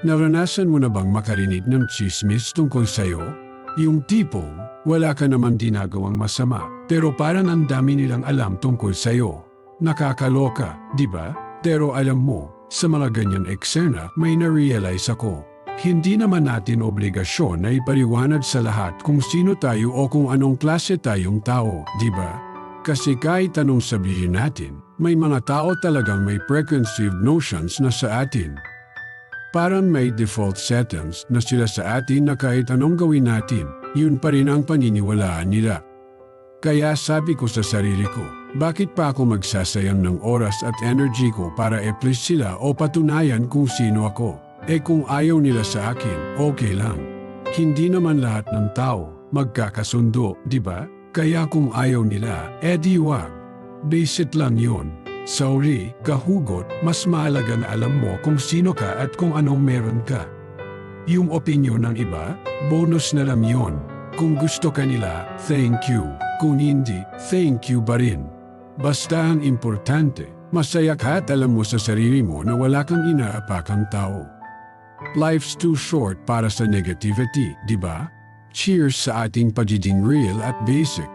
Naranasan mo na bang makarinig ng chismis tungkol sa'yo? Yung tipong, wala ka naman ginagawang masama, pero parang ang dami nilang alam tungkol sa'yo. Nakakaloka, di ba? Pero alam mo, sa mga ganyan eksena, may na-realize ako. Hindi naman natin obligasyon na ipaliwanag sa lahat kung sino tayo o kung anong klase tayong tao, di ba? Kasi kahit anong sabihin natin, may mga tao talagang may preconceived notions na sa atin. Parang may default settings na sila sa atin na kahit anong gawin natin, yun pa rin ang paniniwalaan nila. Kaya sabi ko sa sarili ko, bakit pa ako magsasayang ng oras at energy ko para i-please sila o patunayan kung sino ako? Kung ayaw nila sa akin, okay lang. Hindi naman lahat ng tao magkakasundo, di ba? Kaya kung ayaw nila, di wag. Basic lang yun. Sorry, kahugot, mas mahalaga na alam mo kung sino ka at kung anong meron ka. Yung opinyon ng iba, bonus na lang yun. Kung gusto ka nila, thank you. Kung hindi, thank you pa rin. Basta ang importante, masaya ka at alam mo sa sarili mo na wala kang inaapakang tao. Life's too short para sa negativity, di ba? Cheers sa ating pagiging real at basic.